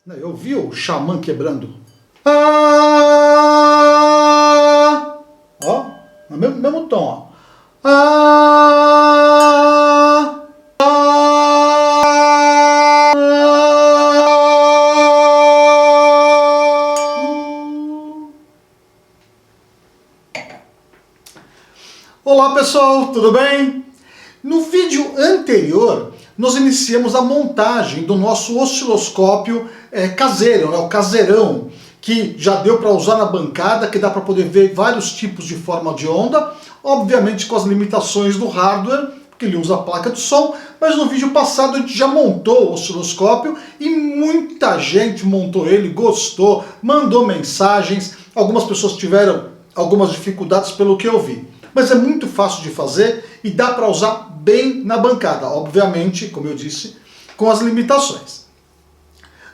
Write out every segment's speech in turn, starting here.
Eu vi o Xamã quebrando. Ah! Ó, no mesmo tom, ó. Ah! Ah! Olá pessoal, tudo bem? No vídeo anterior, nós iniciamos a montagem do nosso osciloscópio caseiro, o caseirão, que já deu para usar na bancada, que dá para poder ver vários tipos de forma de onda, obviamente com as limitações do hardware, porque ele usa a placa de som, mas no vídeo passado a gente já montou o osciloscópio e muita gente montou ele, gostou, mandou mensagens, algumas pessoas tiveram algumas dificuldades pelo que eu vi. Mas é muito fácil de fazer e dá para usar bem na bancada, obviamente, como eu disse, com as limitações.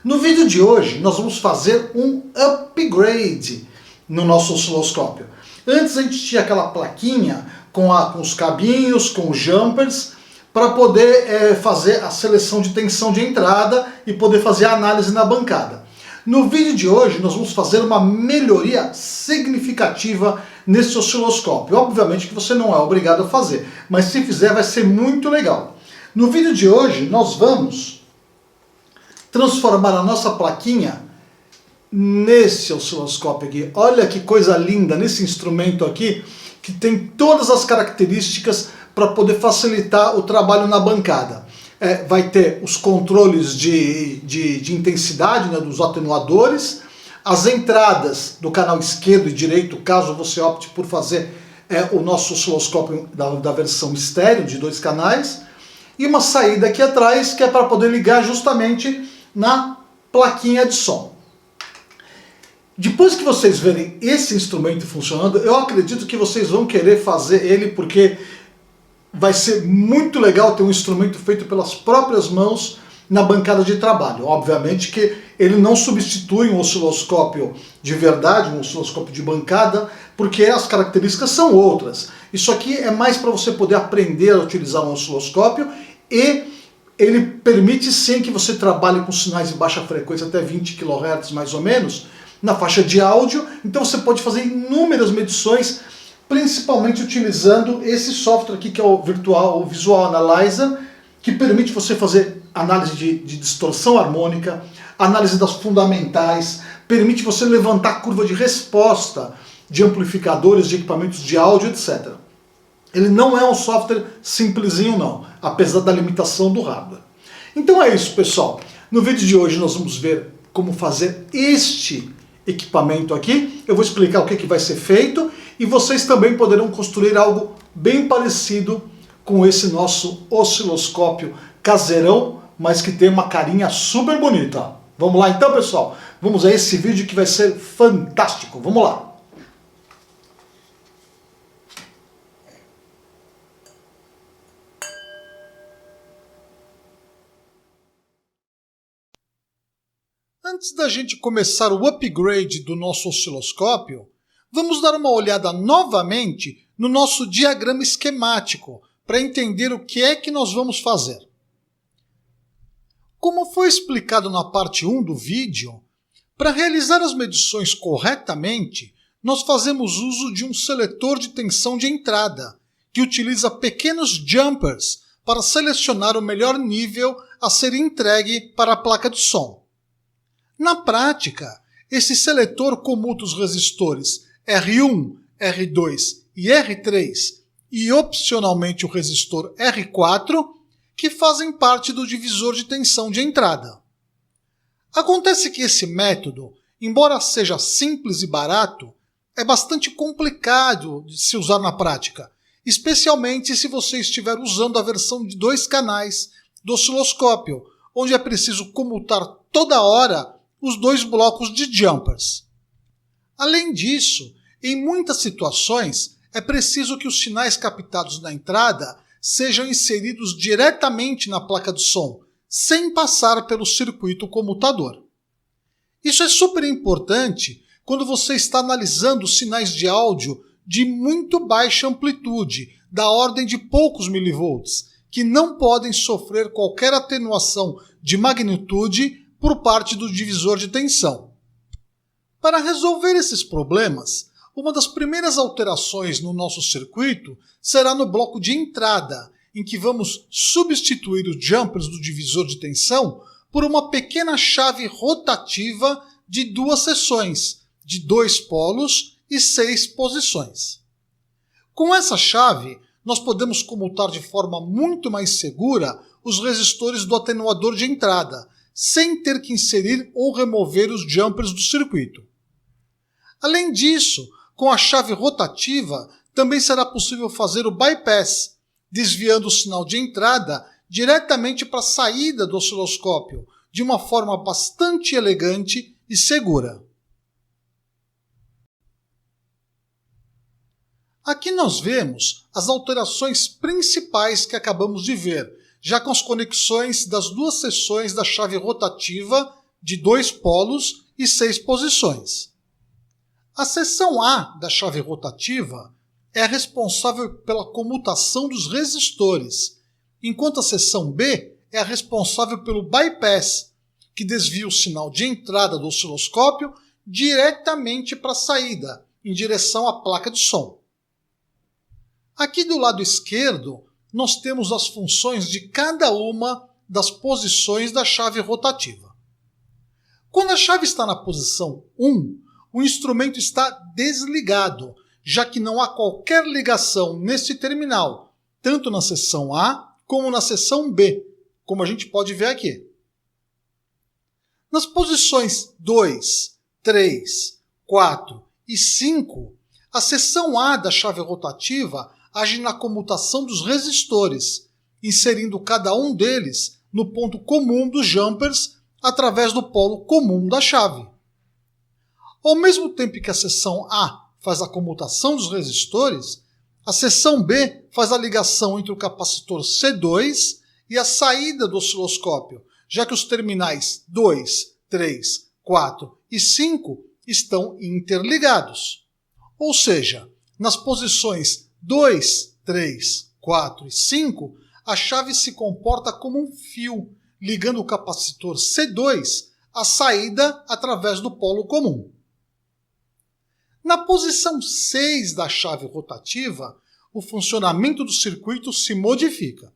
No vídeo de hoje nós vamos fazer um upgrade no nosso osciloscópio. Antes a gente tinha aquela plaquinha com os cabinhos, com os jumpers, para poder fazer a seleção de tensão de entrada e poder fazer a análise na bancada. No vídeo de hoje nós vamos fazer uma melhoria significativa nesse osciloscópio. Obviamente que você não é obrigado a fazer, mas se fizer vai ser muito legal. No vídeo de hoje nós vamos transformar a nossa plaquinha nesse osciloscópio aqui. Olha que coisa linda nesse instrumento aqui, que tem todas as características para poder facilitar o trabalho na bancada. Vai ter os controles de intensidade, né, dos atenuadores, as entradas do canal esquerdo e direito, caso você opte por fazer o nosso osciloscópio da versão estéreo, de 2 canais, e uma saída aqui atrás, que é para poder ligar justamente na plaquinha de som. Depois que vocês verem esse instrumento funcionando, eu acredito que vocês vão querer fazer ele, porque vai ser muito legal ter um instrumento feito pelas próprias mãos na bancada de trabalho. Obviamente que ele não substitui um osciloscópio de verdade, um osciloscópio de bancada, porque as características são outras. Isso aqui é mais para você poder aprender a utilizar um osciloscópio, e ele permite sim que você trabalhe com sinais de baixa frequência, até 20 kHz mais ou menos, na faixa de áudio. Então você pode fazer inúmeras medições, principalmente utilizando esse software aqui, que é o Visual Analyzer, que permite você fazer análise de distorção harmônica, análise das fundamentais, permite você levantar a curva de resposta de amplificadores, de equipamentos de áudio, etc. Ele não é um software simplesinho não, apesar da limitação do hardware. Então é isso, pessoal. No vídeo de hoje nós vamos ver como fazer este equipamento aqui. Eu vou explicar o que vai ser feito, e vocês também poderão construir algo bem parecido com esse nosso osciloscópio caseirão, mas que tem uma carinha super bonita. Vamos lá então, pessoal? Vamos a esse vídeo que vai ser fantástico. Vamos lá! Antes da gente começar o upgrade do nosso osciloscópio, vamos dar uma olhada novamente no nosso diagrama esquemático para entender o que é que nós vamos fazer. Como foi explicado na parte 1 do vídeo, para realizar as medições corretamente, nós fazemos uso de um seletor de tensão de entrada, que utiliza pequenos jumpers para selecionar o melhor nível a ser entregue para a placa de som. Na prática, esse seletor comuta os resistores R1, R2 e R3 e opcionalmente o resistor R4, que fazem parte do divisor de tensão de entrada. Acontece que esse método, embora seja simples e barato, é bastante complicado de se usar na prática, especialmente se você estiver usando a versão de 2 canais do osciloscópio, onde é preciso comutar toda hora os 2 blocos de jumpers. Além disso, em muitas situações é preciso que os sinais captados na entrada sejam inseridos diretamente na placa de som, sem passar pelo circuito comutador. Isso é super importante quando você está analisando sinais de áudio de muito baixa amplitude, da ordem de poucos milivolts, que não podem sofrer qualquer atenuação de magnitude por parte do divisor de tensão. Para resolver esses problemas, uma das primeiras alterações no nosso circuito será no bloco de entrada, em que vamos substituir os jumpers do divisor de tensão por uma pequena chave rotativa de 2 seções, de 2 polos e 6 posições. Com essa chave, nós podemos comutar de forma muito mais segura os resistores do atenuador de entrada, sem ter que inserir ou remover os jumpers do circuito. Além disso, com a chave rotativa, também será possível fazer o bypass, desviando o sinal de entrada diretamente para a saída do osciloscópio, de uma forma bastante elegante e segura. Aqui nós vemos as alterações principais que acabamos de ver, já com as conexões das 2 seções da chave rotativa de 2 polos e 6 posições. A seção A da chave rotativa é a responsável pela comutação dos resistores, enquanto a seção B é a responsável pelo bypass, que desvia o sinal de entrada do osciloscópio diretamente para a saída, em direção à placa de som. Aqui do lado esquerdo, nós temos as funções de cada uma das posições da chave rotativa. Quando a chave está na posição 1, o instrumento está desligado, já que não há qualquer ligação neste terminal, tanto na seção A como na seção B, como a gente pode ver aqui. Nas posições 2, 3, 4 e 5, a seção A da chave rotativa age na comutação dos resistores, inserindo cada um deles no ponto comum dos jumpers através do polo comum da chave. Ao mesmo tempo que a seção A faz a comutação dos resistores, a seção B faz a ligação entre o capacitor C2 e a saída do osciloscópio, já que os terminais 2, 3, 4 e 5 estão interligados. Ou seja, nas posições 2, 3, 4 e 5, a chave se comporta como um fio, ligando o capacitor C2 à saída através do polo comum. Na posição 6 da chave rotativa, o funcionamento do circuito se modifica.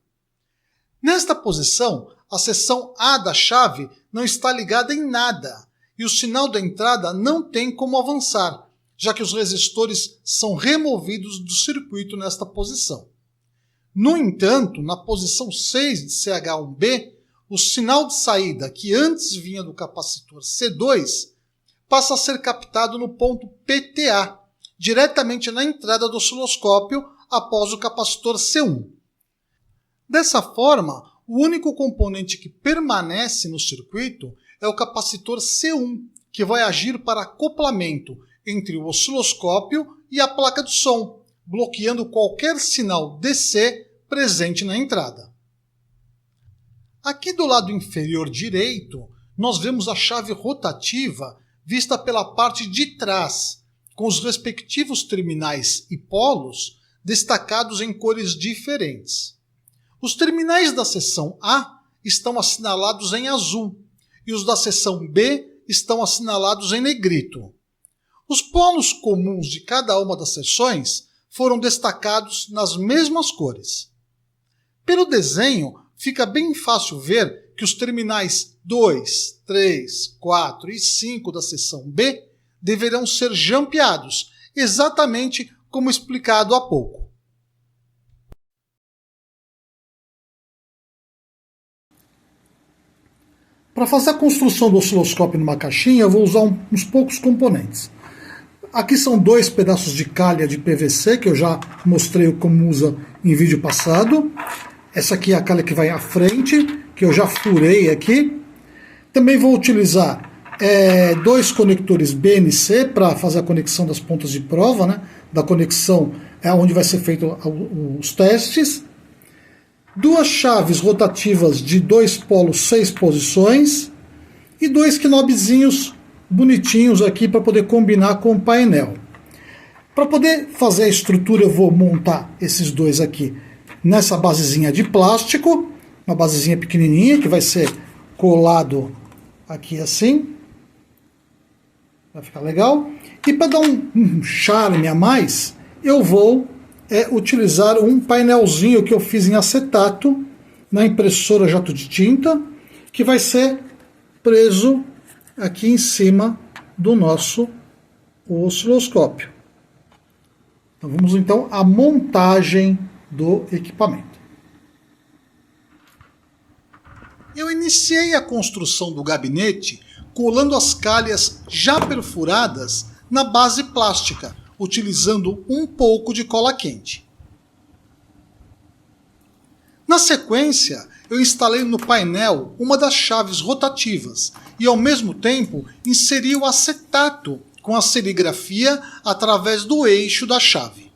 Nesta posição, a seção A da chave não está ligada em nada e o sinal da entrada não tem como avançar, já que os resistores são removidos do circuito nesta posição. No entanto, na posição 6 de CH1B, o sinal de saída que antes vinha do capacitor C2 passa a ser captado no ponto PTA, diretamente na entrada do osciloscópio após o capacitor C1. Dessa forma, o único componente que permanece no circuito é o capacitor C1, que vai agir para acoplamento entre o osciloscópio e a placa de som, bloqueando qualquer sinal DC presente na entrada. Aqui do lado inferior direito, nós vemos a chave rotativa vista pela parte de trás, com os respectivos terminais e polos destacados em cores diferentes. Os terminais da seção A estão assinalados em azul e os da seção B estão assinalados em negrito. Os polos comuns de cada uma das seções foram destacados nas mesmas cores. Pelo desenho, fica bem fácil ver que os terminais 2, 3, 4 e 5 da seção B deverão ser jampeados, exatamente como explicado há pouco. Para fazer a construção do osciloscópio numa caixinha, eu vou usar uns poucos componentes. Aqui são 2 pedaços de calha de PVC, que eu já mostrei como usa em vídeo passado. Essa aqui é a calha que vai à frente, que eu já furei aqui. Também vou utilizar 2 conectores BNC para fazer a conexão das pontas de prova, né? Da conexão onde vai ser feito os testes. 2 chaves rotativas de 2 polos 6 posições e 2 knobzinhos bonitinhos aqui para poder combinar com o painel. Para poder fazer a estrutura, eu vou montar esses 2 aqui nessa basezinha de plástico, uma basezinha pequenininha que vai ser colado aqui assim. Vai ficar legal. E para dar um charme a mais, eu vou utilizar um painelzinho que eu fiz em acetato na impressora jato de tinta, que vai ser preso aqui em cima do nosso osciloscópio. Então, vamos então à montagem do equipamento. Eu iniciei a construção do gabinete colando as calhas já perfuradas na base plástica, utilizando um pouco de cola quente. Na sequência, eu instalei no painel uma das chaves rotativas e, ao mesmo tempo, inseri o acetato com a serigrafia através do eixo da chave.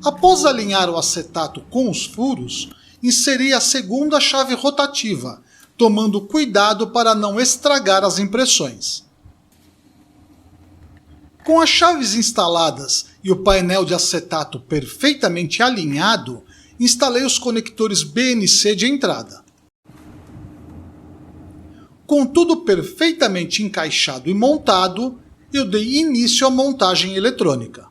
Após alinhar o acetato com os furos, inseri a segunda chave rotativa, tomando cuidado para não estragar as impressões. Com as chaves instaladas e o painel de acetato perfeitamente alinhado, instalei os conectores BNC de entrada. Com tudo perfeitamente encaixado e montado, eu dei início à montagem eletrônica.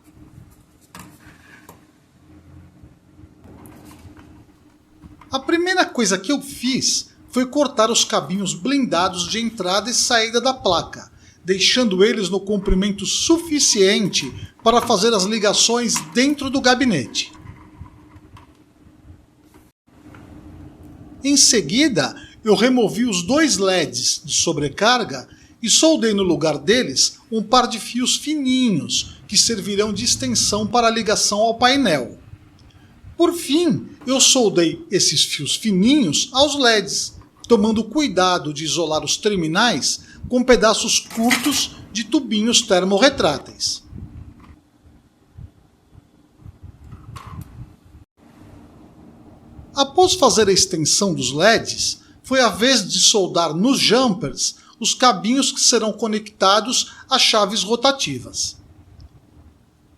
A primeira coisa que eu fiz foi cortar os cabinhos blindados de entrada e saída da placa, deixando eles no comprimento suficiente para fazer as ligações dentro do gabinete. Em seguida, eu removi os dois LEDs de sobrecarga e soldei no lugar deles um par de fios fininhos que servirão de extensão para a ligação ao painel. Por fim, eu soldei esses fios fininhos aos LEDs, tomando cuidado de isolar os terminais com pedaços curtos de tubinhos termorretráteis. Após fazer a extensão dos LEDs, foi a vez de soldar nos jumpers os cabinhos que serão conectados às chaves rotativas.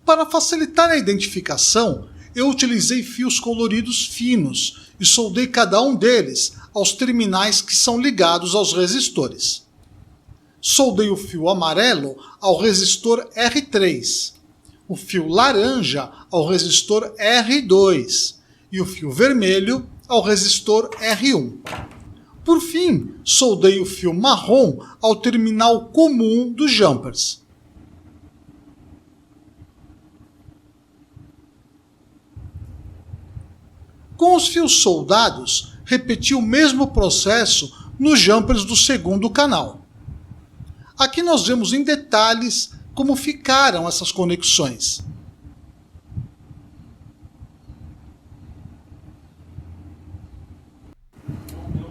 Para facilitar a identificação, eu utilizei fios coloridos finos e soldei cada um deles aos terminais que são ligados aos resistores. Soldei o fio amarelo ao resistor R3, o fio laranja ao resistor R2 e o fio vermelho ao resistor R1. Por fim, soldei o fio marrom ao terminal comum dos jumpers. Com os fios soldados, repeti o mesmo processo nos jumpers do segundo canal. Aqui nós vemos em detalhes como ficaram essas conexões.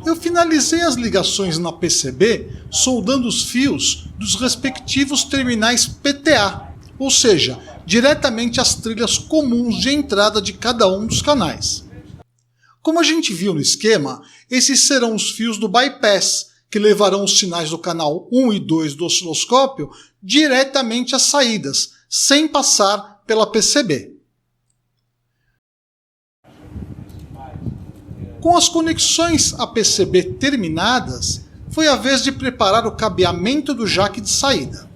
Eu finalizei as ligações na PCB soldando os fios dos respectivos terminais PTA, ou seja, diretamente às trilhas comuns de entrada de cada um dos canais. Como a gente viu no esquema, esses serão os fios do bypass, que levarão os sinais do canal 1 e 2 do osciloscópio diretamente às saídas, sem passar pela PCB. Com as conexões a PCB terminadas, foi a vez de preparar o cabeamento do jack de saída.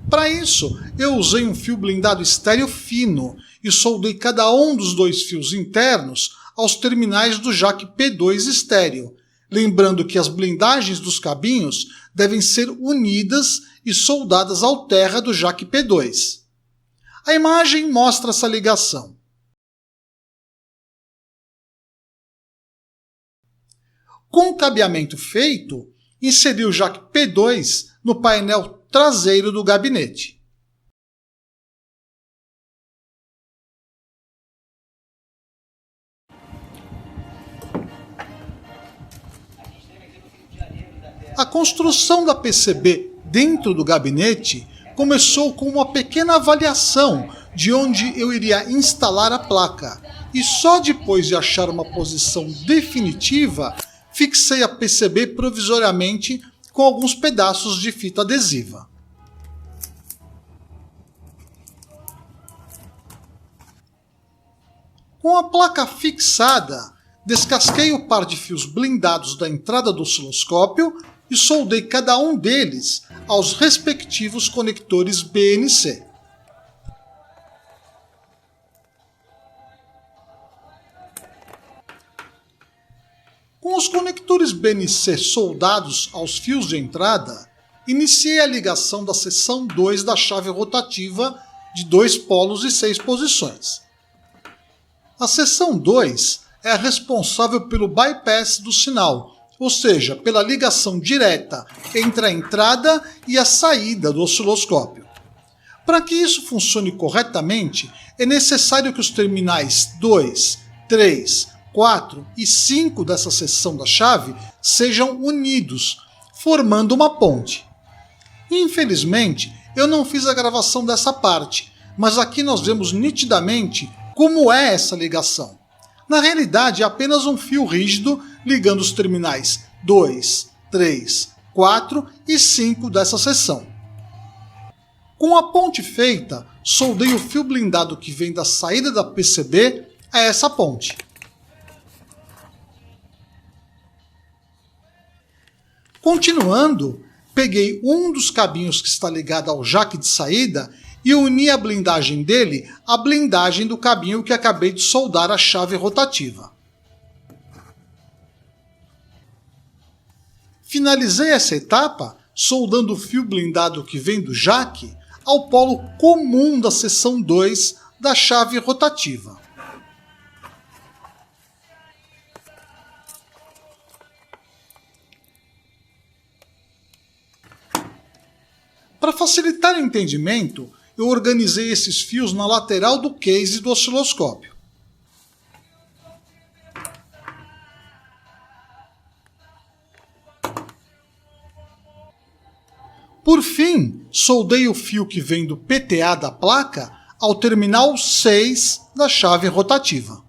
Para isso, eu usei um fio blindado estéreo fino e soldei cada um dos dois fios internos aos terminais do jack P2 estéreo, lembrando que as blindagens dos cabinhos devem ser unidas e soldadas ao terra do jack P2. A imagem mostra essa ligação. Com o cabeamento feito, inseri o jack P2 no painel traseiro do gabinete. A construção da PCB dentro do gabinete começou com uma pequena avaliação de onde eu iria instalar a placa, e só depois de achar uma posição definitiva, fixei a PCB provisoriamente com alguns pedaços de fita adesiva. Com a placa fixada, descasquei o par de fios blindados da entrada do osciloscópio e soldei cada um deles aos respectivos conectores BNC. Com os conectores BNC soldados aos fios de entrada, iniciei a ligação da seção 2 da chave rotativa de 2 polos e 6 posições. A seção 2 é a responsável pelo bypass do sinal, ou seja, pela ligação direta entre a entrada e a saída do osciloscópio. Para que isso funcione corretamente, é necessário que os terminais 2, 3, 4 e 5 dessa seção da chave sejam unidos, formando uma ponte. Infelizmente, eu não fiz a gravação dessa parte, mas aqui nós vemos nitidamente como é essa ligação. Na realidade, é apenas um fio rígido ligando os terminais 2, 3, 4 e 5 dessa seção. Com a ponte feita, soldei o fio blindado que vem da saída da PCB a essa ponte. Continuando, peguei um dos cabinhos que está ligado ao jack de saída e uni a blindagem dele à blindagem do cabinho que acabei de soldar à chave rotativa. Finalizei essa etapa soldando o fio blindado que vem do jack ao polo comum da seção 2 da chave rotativa. Para facilitar o entendimento, eu organizei esses fios na lateral do case do osciloscópio. Por fim, soldei o fio que vem do PTA da placa ao terminal 6 da chave rotativa.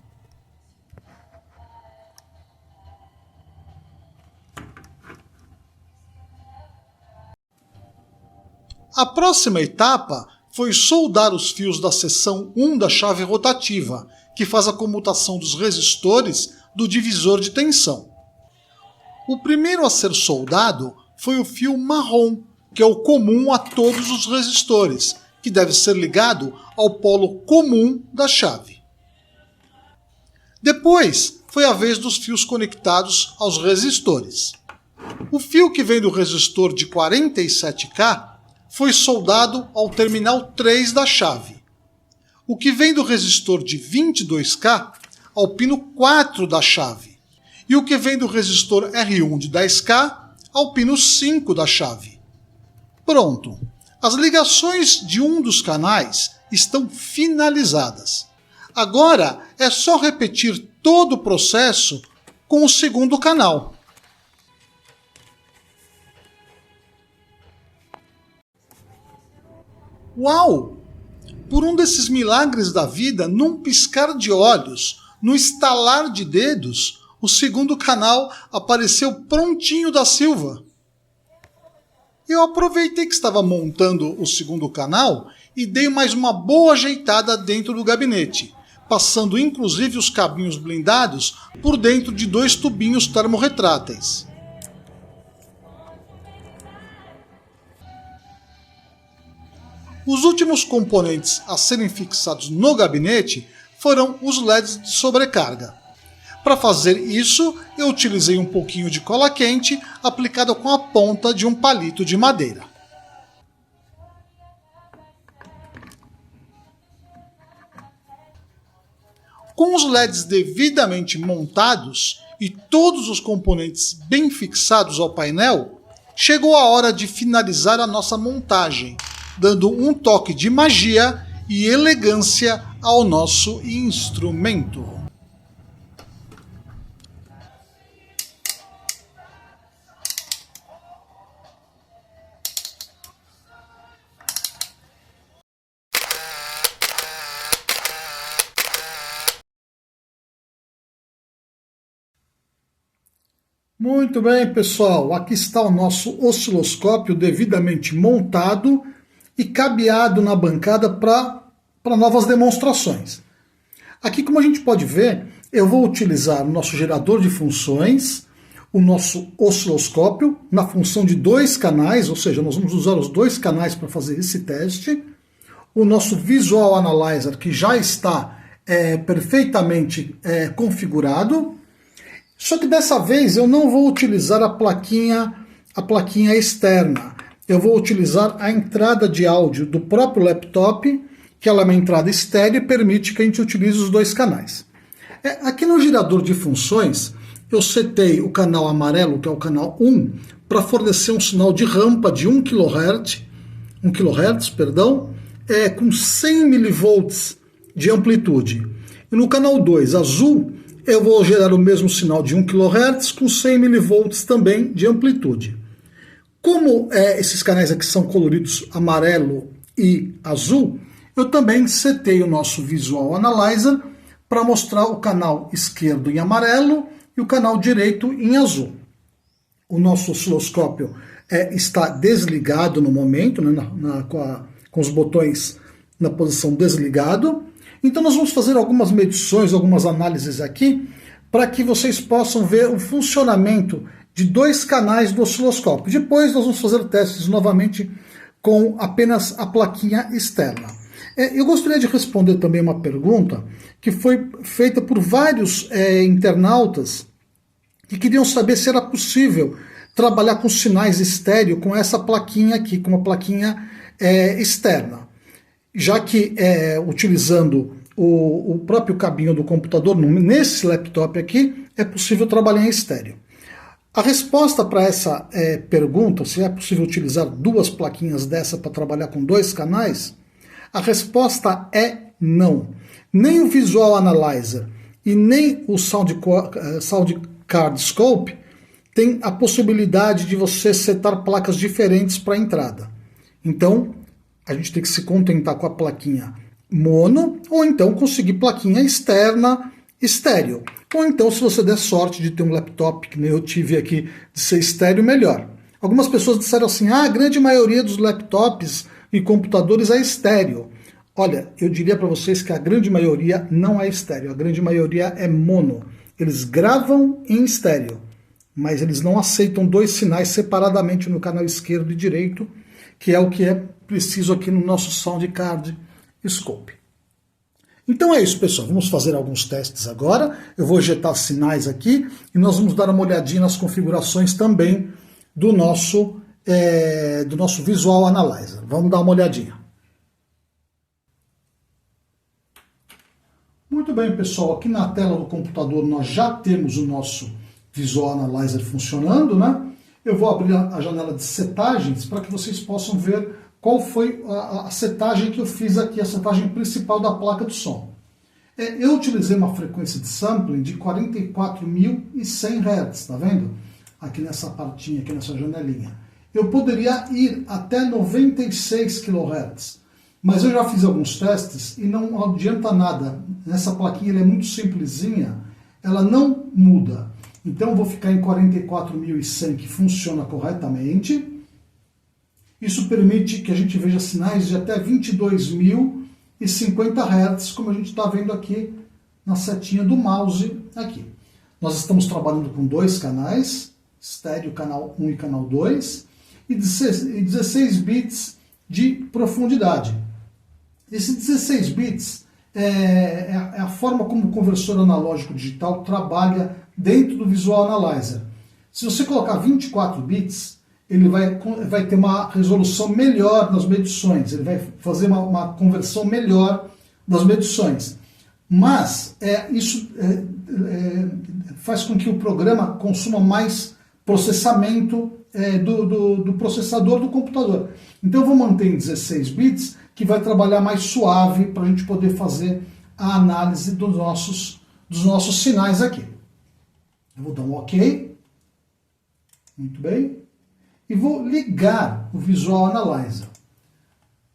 A próxima etapa foi soldar os fios da seção 1 da chave rotativa, que faz a comutação dos resistores do divisor de tensão. O primeiro a ser soldado foi o fio marrom, que é o comum a todos os resistores, que deve ser ligado ao polo comum da chave. Depois foi a vez dos fios conectados aos resistores. O fio que vem do resistor de 47K foi soldado ao terminal 3 da chave. O que vem do resistor de 22K ao pino 4 da chave. E o que vem do resistor R1 de 10K ao pino 5 da chave. Pronto! As ligações de um dos canais estão finalizadas. Agora é só repetir todo o processo com o segundo canal. Uau! Por um desses milagres da vida, num piscar de olhos, no estalar de dedos, o segundo canal apareceu prontinho da Silva. Eu aproveitei que estava montando o segundo canal e dei mais uma boa ajeitada dentro do gabinete, passando inclusive os cabinhos blindados por dentro de 2 tubinhos termorretráteis. Os últimos componentes a serem fixados no gabinete foram os LEDs de sobrecarga. Para fazer isso, eu utilizei um pouquinho de cola quente aplicada com a ponta de um palito de madeira. Com os LEDs devidamente montados e todos os componentes bem fixados ao painel, chegou a hora de finalizar a nossa montagem, dando um toque de magia e elegância ao nosso instrumento. Muito bem, pessoal, aqui está o nosso osciloscópio devidamente montado e cabeado na bancada para novas demonstrações. Aqui, como a gente pode ver, eu vou utilizar o nosso gerador de funções, o nosso osciloscópio, na função de 2 canais, ou seja, nós vamos usar os 2 canais para fazer esse teste, o nosso Visual Analyzer, que já está perfeitamente configurado, só que dessa vez eu não vou utilizar a plaquinha externa, eu vou utilizar a entrada de áudio do próprio laptop, que ela é uma entrada estéreo e permite que a gente utilize os 2 canais. Aqui no gerador de funções, eu setei o canal amarelo, que é o canal 1, para fornecer um sinal de rampa de 1 kHz, com 100 mV de amplitude. E no canal 2, azul, eu vou gerar o mesmo sinal de 1 kHz com 100 mV também de amplitude. Como esses canais aqui são coloridos amarelo e azul, eu também setei o nosso Visual Analyzer para mostrar o canal esquerdo em amarelo e o canal direito em azul. O nosso osciloscópio está desligado no momento, né, com os botões na posição desligado. Então nós vamos fazer algumas medições, algumas análises aqui, para que vocês possam ver o funcionamento de 2 canais do osciloscópio. Depois nós vamos fazer testes novamente com apenas a plaquinha externa. Eu gostaria de responder também uma pergunta que foi feita por vários internautas que queriam saber se era possível trabalhar com sinais estéreo com essa plaquinha aqui, com uma plaquinha externa. Já que utilizando o próprio cabinho do computador, nesse laptop aqui, é possível trabalhar em estéreo. A resposta para essa pergunta, se é possível utilizar 2 plaquinhas dessa para trabalhar com 2 canais, a resposta é não. Nem o Visual Analyzer e nem o Sound Card Scope tem a possibilidade de você setar placas diferentes para a entrada. Então, a gente tem que se contentar com a plaquinha mono, ou então conseguir plaquinha externa estéreo. Ou então, se você der sorte de ter um laptop, que nem eu tive aqui, de ser estéreo, melhor. Algumas pessoas disseram assim, a grande maioria dos laptops e computadores é estéreo. Olha, eu diria para vocês que a grande maioria não é estéreo, a grande maioria é mono. Eles gravam em estéreo, mas eles não aceitam 2 sinais separadamente no canal esquerdo e direito, que é o que é preciso aqui no nosso Sound Card Scope. Então é isso, pessoal. Vamos fazer alguns testes agora. Eu vou ejetar sinais aqui e nós vamos dar uma olhadinha nas configurações também do nosso Visual Analyzer. Vamos dar uma olhadinha. Muito bem, pessoal. Aqui na tela do computador nós já temos o nosso Visual Analyzer funcionando, né? Eu vou abrir a janela de setagens para que vocês possam ver qual foi a setagem que eu fiz aqui, a setagem principal da placa de som. Eu utilizei uma frequência de sampling de 44.100 Hz, tá vendo? Aqui nessa partinha, aqui nessa janelinha. Eu poderia ir até 96 kHz, mas eu já fiz alguns testes e não adianta nada. Nessa plaquinha ela é muito simplesinha, ela não muda. Então eu vou ficar em 44.100, que funciona corretamente. Isso permite que a gente veja sinais de até 22.050 Hz, como a gente está vendo aqui na setinha do mouse aqui. Nós estamos trabalhando com 2 canais, estéreo, canal 1 e canal 2, e 16 bits de profundidade. Esses 16 bits é a forma como o conversor analógico digital trabalha dentro do Visual Analyzer. Se você colocar 24 bits, ele vai ter uma resolução melhor nas medições, ele vai fazer uma conversão melhor das medições. Mas isso faz com que o programa consuma mais processamento do processador do computador. Então eu vou manter em 16 bits, que vai trabalhar mais suave para a gente poder fazer a análise dos nossos sinais aqui. Eu vou dar um OK. Muito bem. E vou ligar o Visual Analyzer.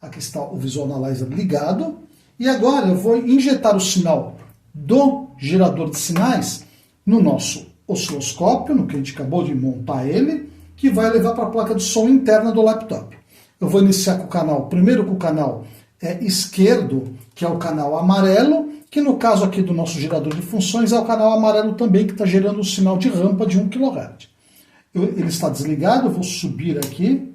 Aqui está o Visual Analyzer ligado. E agora eu vou injetar o sinal do gerador de sinais no nosso osciloscópio, no que a gente acabou de montar ele, que vai levar para a placa de som interna do laptop. Eu vou iniciar com o canal, primeiro com o canal esquerdo, que é o canal amarelo, que no caso aqui do nosso gerador de funções é o canal amarelo também, que está gerando um sinal de rampa de 1 kHz. Ele está desligado, eu vou subir aqui.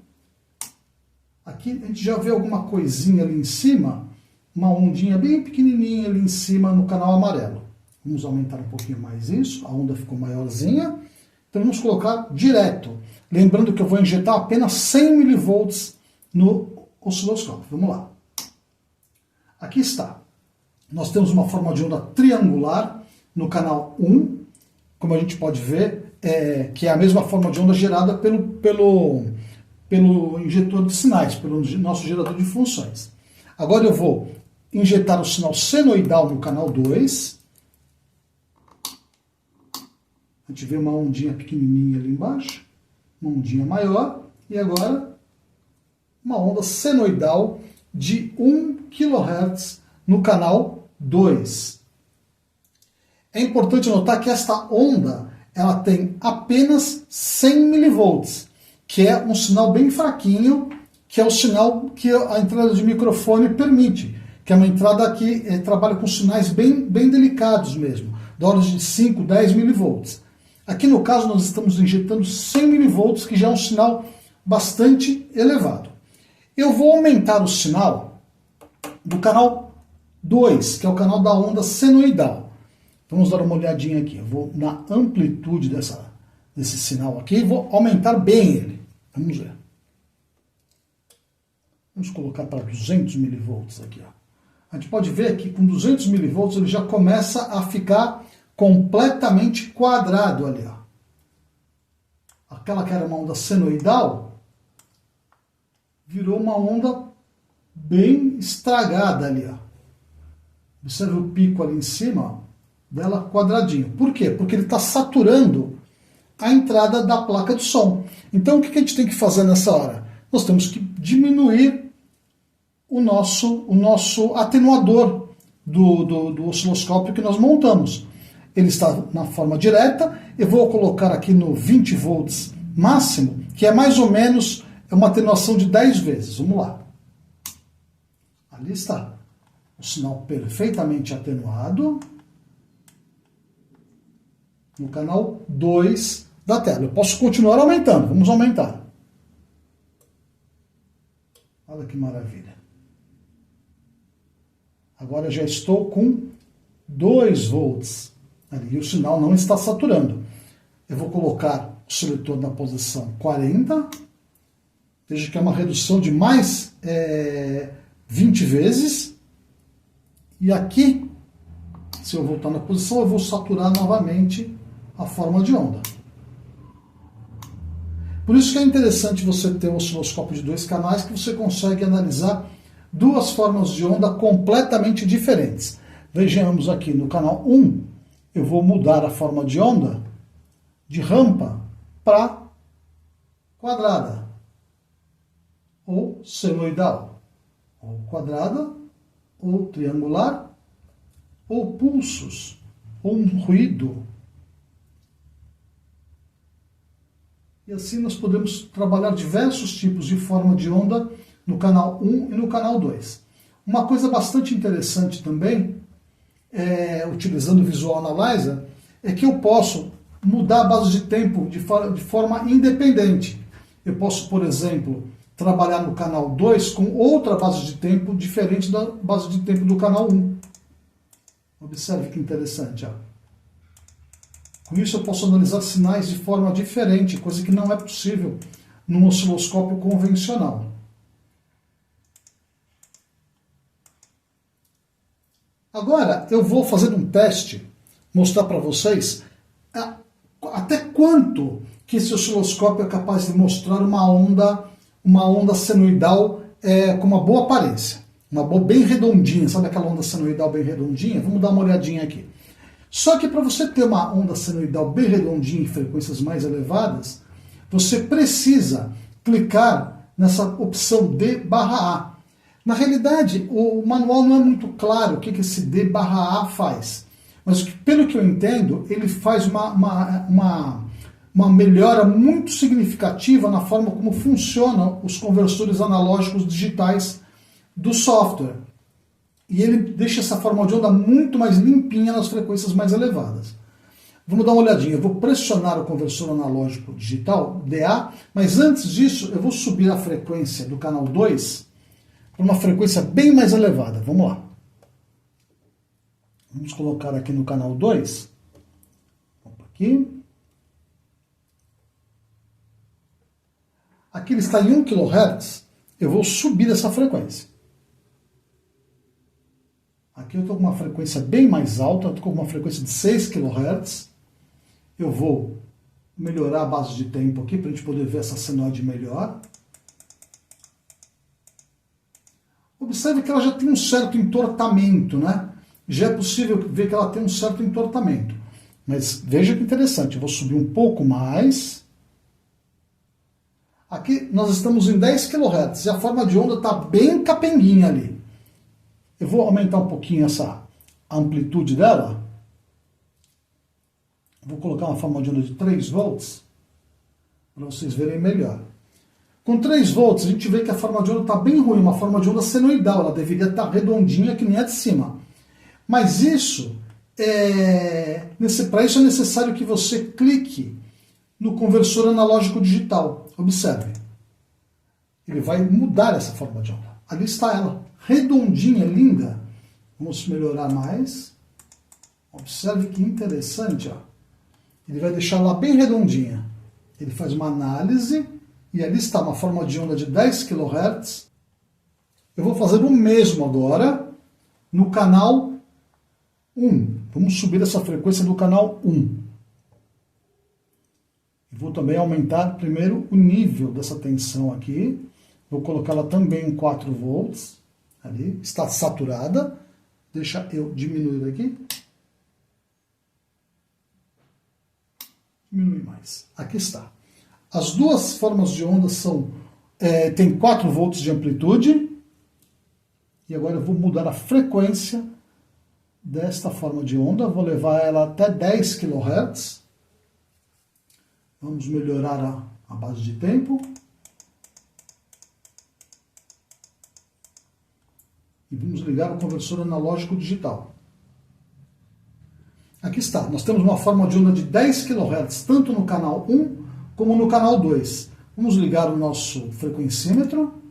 Aqui a gente já vê alguma coisinha ali em cima, uma ondinha bem pequenininha ali em cima no canal amarelo. Vamos aumentar um pouquinho mais isso, a onda ficou maiorzinha. Então vamos colocar direto. Lembrando que eu vou injetar apenas 100 mV no osciloscópio. Vamos lá. Aqui está. Nós temos uma forma de onda triangular no canal 1, como a gente pode ver, que é a mesma forma de onda gerada pelo injetor de sinais, pelo nosso gerador de funções. Agora eu vou injetar o sinal senoidal no canal 2. A gente vê uma ondinha pequenininha ali embaixo, uma ondinha maior, e agora uma onda senoidal de 1 kHz no canal 2. É importante notar que esta onda ela tem apenas 100 mV, que é um sinal bem fraquinho, que é o sinal que a entrada de microfone permite, que é uma entrada que trabalha com sinais bem delicados mesmo, da ordem de 5, 10 mV. Aqui no caso nós estamos injetando 100 mV, que já é um sinal bastante elevado. Eu vou aumentar o sinal do canal 2, que é o canal da onda senoidal. Vamos dar uma olhadinha aqui. Eu vou na amplitude desse sinal aqui e vou aumentar bem ele. Vamos ver. Vamos colocar para 200 mV aqui. Ó. A gente pode ver que com 200 mV ele já começa a ficar completamente quadrado ali. Ó. Aquela que era uma onda senoidal virou uma onda bem estragada ali. Ó. Observe o pico ali em cima, ó, dela quadradinho. Por quê? Porque ele está saturando a entrada da placa de som. Então o que a gente tem que fazer nessa hora? Nós temos que diminuir o nosso atenuador do osciloscópio que nós montamos. Ele está na forma direta, eu vou colocar aqui no 20 volts máximo, que é mais ou menos uma atenuação de 10 vezes. Vamos lá. Ali está. O sinal perfeitamente atenuado no canal 2 da tela. Eu posso continuar aumentando. Vamos aumentar. Olha que maravilha. Agora eu já estou com 2 volts ali, e o sinal não está saturando. Eu vou colocar o seletor na posição 40. Veja que é uma redução de mais 20 vezes. E aqui, se eu voltar na posição, eu vou saturar novamente a forma de onda. Por isso que é interessante você ter um osciloscópio de 2 canais, que você consegue analisar 2 formas de onda completamente diferentes. Vejamos aqui no canal 1, eu vou mudar a forma de onda de rampa para quadrada, ou senoidal, ou quadrada, ou triangular, ou pulsos, ou um ruído. E assim nós podemos trabalhar diversos tipos de forma de onda no canal 1 e no canal 2. Uma coisa bastante interessante também, utilizando o Visual Analyzer, é que eu posso mudar a base de tempo de forma independente. Eu posso, por exemplo, trabalhar no canal 2 com outra base de tempo diferente da base de tempo do canal 1. Observe que interessante. Ó. Com isso eu posso analisar sinais de forma diferente, coisa que não é possível num osciloscópio convencional. Agora eu vou fazer um teste, mostrar para vocês até quanto que esse osciloscópio é capaz de mostrar uma onda senoidal com uma boa aparência, bem redondinha, sabe aquela onda senoidal bem redondinha? Vamos dar uma olhadinha aqui. Só que para você ter uma onda senoidal bem redondinha em frequências mais elevadas, você precisa clicar nessa opção D/A. Na realidade, o manual não é muito claro o que esse D/A faz, mas pelo que eu entendo, ele faz uma melhora muito significativa na forma como funcionam os conversores analógicos digitais do software. e ele deixa essa forma de onda muito mais limpinha nas frequências mais elevadas. Vamos dar uma olhadinha. Eu vou pressionar o conversor analógico digital, DA, mas antes disso eu vou subir a frequência do canal 2 para uma frequência bem mais elevada. Vamos lá. Vamos colocar aqui no canal 2. Opa, aqui. Aqui ele está em 1 kHz. Eu vou subir essa frequência. Aqui eu estou com uma frequência bem mais alta, estou com uma frequência de 6 kHz. Eu vou melhorar a base de tempo aqui para a gente poder ver essa senoide melhor. Observe que ela já tem um certo entortamento, né? Já é possível ver que ela tem um certo entortamento. Mas veja que interessante, eu vou subir um pouco mais. Aqui nós estamos em 10 kHz e a forma de onda está bem capenguinha ali. Eu vou aumentar um pouquinho essa amplitude dela. Vou colocar uma forma de onda de 3 volts para vocês verem melhor. Com 3 volts a gente vê que a forma de onda está bem ruim, uma forma de onda senoidal, ela deveria estar redondinha que nem a de cima. Mas isso, para isso é necessário que você clique no conversor analógico digital. Observe, ele vai mudar essa forma de onda. Ali está ela, redondinha, linda. Vamos melhorar mais. Observe que interessante, ó. Ele vai deixar lá bem redondinha. Ele faz uma análise e ali está uma forma de onda de 10 kHz. Eu vou fazer o mesmo agora no canal 1. Vamos subir essa frequência do canal 1. Vou também aumentar primeiro o nível dessa tensão aqui. Vou colocá-la também em 4 volts. Ali está saturada. Deixa eu diminuir aqui. Diminuir mais. Aqui está. As duas formas de onda tem 4 volts de amplitude. E agora eu vou mudar a frequência desta forma de onda. Vou levar ela até 10 kHz. Vamos melhorar a base de tempo. E vamos ligar o conversor analógico digital. Aqui está, nós temos uma forma de onda de 10 kHz, tanto no canal 1 como no canal 2. Vamos ligar o nosso frequencímetro.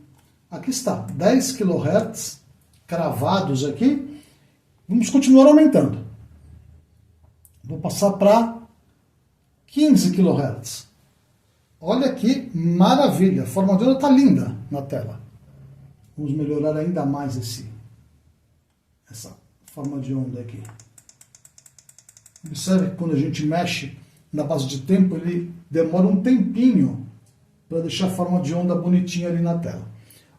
Aqui está, 10 kHz cravados aqui. Vamos continuar aumentando. Vou passar para 15 kHz. Olha que maravilha, a forma de onda está linda na tela. Vamos melhorar ainda mais essa forma de onda aqui. Observe que quando a gente mexe na base de tempo, ele demora um tempinho para deixar a forma de onda bonitinha ali na tela.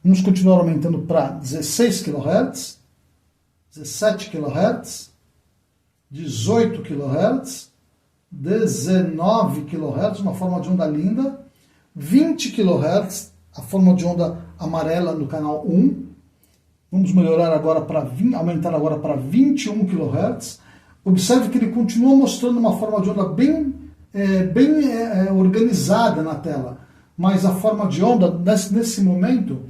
Vamos continuar aumentando para 16 kHz, 17 kHz, 18 kHz, 19 kHz, uma forma de onda linda, 20 kHz, a forma de onda amarela no canal 1. Vamos melhorar agora aumentar agora para 21 kHz. Observe que ele continua mostrando uma forma de onda bem organizada na tela, mas a forma de onda, nesse momento,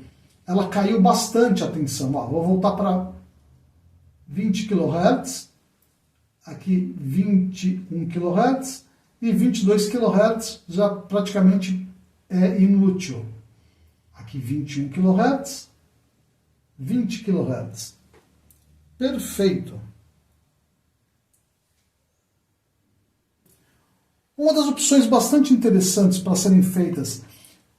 ela caiu bastante a tensão. Ó, vou voltar para 20 kHz, aqui 21 kHz e 22 kHz já praticamente é inútil. Aqui 21 kHz, 20 kHz. Perfeito. Uma das opções bastante interessantes para serem feitas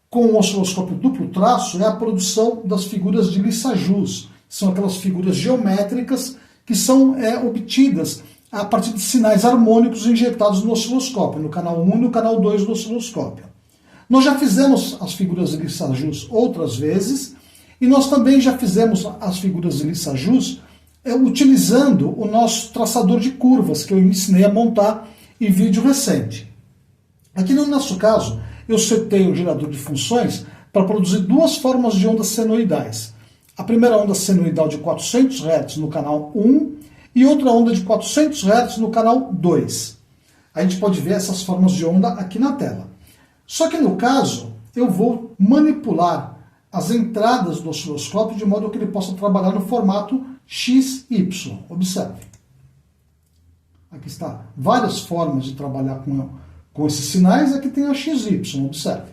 com o osciloscópio duplo traço é a produção das figuras de Lissajous. São aquelas figuras geométricas que são obtidas a partir de sinais harmônicos injetados no osciloscópio, no canal 1 e no canal 2 do osciloscópio. Nós já fizemos as figuras de Lissajous outras vezes, e nós também já fizemos as figuras de Lissajous utilizando o nosso traçador de curvas, que eu ensinei a montar em vídeo recente. Aqui no nosso caso, eu setei o gerador de funções para produzir duas formas de ondas senoidais. A primeira onda senoidal de 400 Hz no canal 1 e outra onda de 400 Hz no canal 2. A gente pode ver essas formas de onda aqui na tela. Só que no caso, eu vou manipular as entradas do osciloscópio de modo que ele possa trabalhar no formato XY. Observe. Aqui está várias formas de trabalhar com esses sinais. Aqui tem a XY, observe.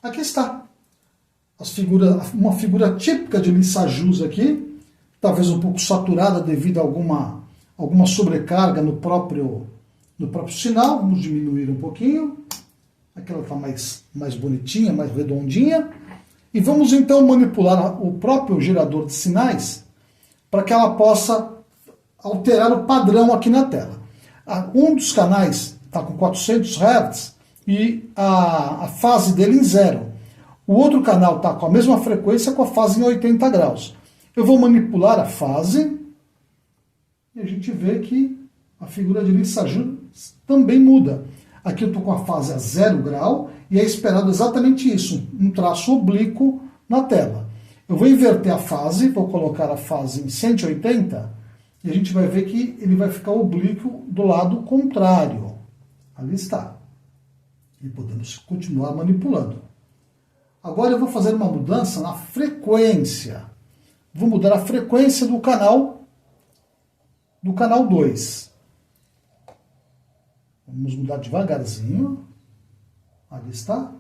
Aqui está uma figura típica de Lissajous aqui, talvez um pouco saturada devido a alguma sobrecarga no próprio sinal. Vamos diminuir um pouquinho. Aqui ela está mais bonitinha, mais redondinha. E vamos então manipular o próprio gerador de sinais para que ela possa alterar o padrão aqui na tela. Um dos canais está com 400 Hz e a fase dele em 0. O outro canal está com a mesma frequência com a fase em 80 graus. Eu vou manipular a fase e a gente vê que a figura de Lissajous também muda. Aqui eu estou com a fase a 0 grau e é esperado exatamente isso, um traço oblíquo na tela. Eu vou inverter a fase, vou colocar a fase em 180 e a gente vai ver que ele vai ficar oblíquo do lado contrário. Ali está. E podemos continuar manipulando. Agora eu vou fazer uma mudança na frequência. Vou mudar a frequência do canal 2. Vamos mudar devagarzinho. Ali está.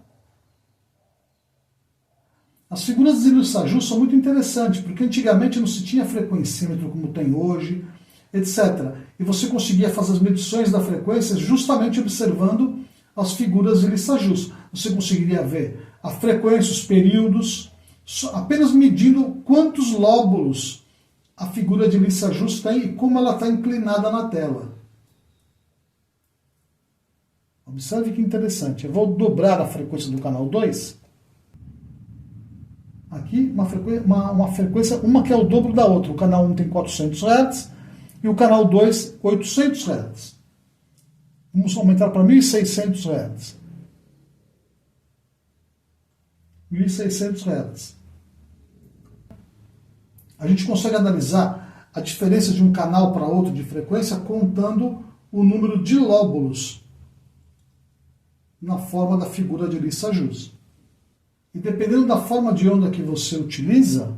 As figuras de Lissajous são muito interessantes, porque antigamente não se tinha frequencímetro como tem hoje, etc. E você conseguia fazer as medições da frequência justamente observando as figuras de Lissajous. Você conseguiria ver a frequência, os períodos, apenas medindo quantos lóbulos a figura de Lissajous tem e como ela está inclinada na tela. Observe que interessante. Eu vou dobrar a frequência do canal 2. Aqui, uma frequência, uma que é o dobro da outra. O canal 1 tem 400 Hz e o canal 2, 800 Hz. Vamos aumentar para 1600 Hz. 1600 Hz. A gente consegue analisar a diferença de um canal para outro de frequência contando o número de lóbulos na forma da figura de Lissajous. E dependendo da forma de onda que você utiliza,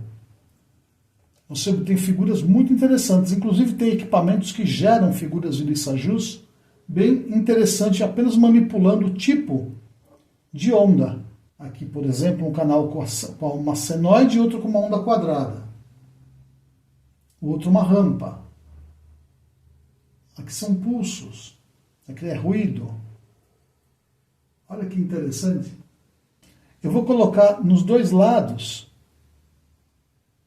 você tem figuras muito interessantes. Inclusive tem equipamentos que geram figuras de Lissajous bem interessante, apenas manipulando o tipo de onda. Aqui, por exemplo, um canal com uma senoide e outro com uma onda quadrada. O outro uma rampa. Aqui são pulsos. Aqui é ruído. Olha que interessante. Eu vou colocar nos dois lados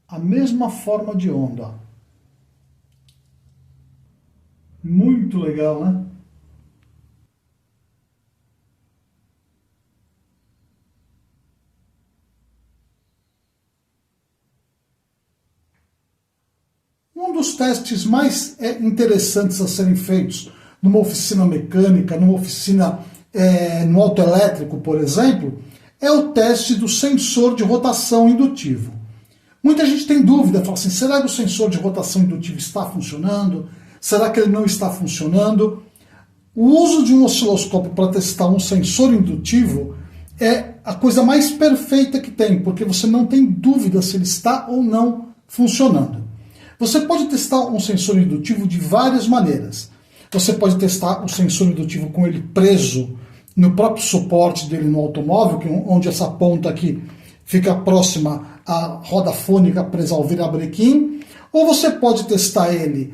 a mesma forma de onda. Muito legal, né? Um dos testes mais interessantes a serem feitos numa oficina mecânica, numa oficina no autoelétrico, por exemplo, é o teste do sensor de rotação indutivo. Muita gente tem dúvida, fala assim, será que o sensor de rotação indutivo está funcionando? Será que ele não está funcionando? O uso de um osciloscópio para testar um sensor indutivo é a coisa mais perfeita que tem, porque você não tem dúvida se ele está ou não funcionando. Você pode testar um sensor indutivo de várias maneiras. Você pode testar o sensor indutivo com ele preso no próprio suporte dele no automóvel, onde essa ponta aqui fica próxima à roda fônica presa ao virabrequim, ou você pode testar ele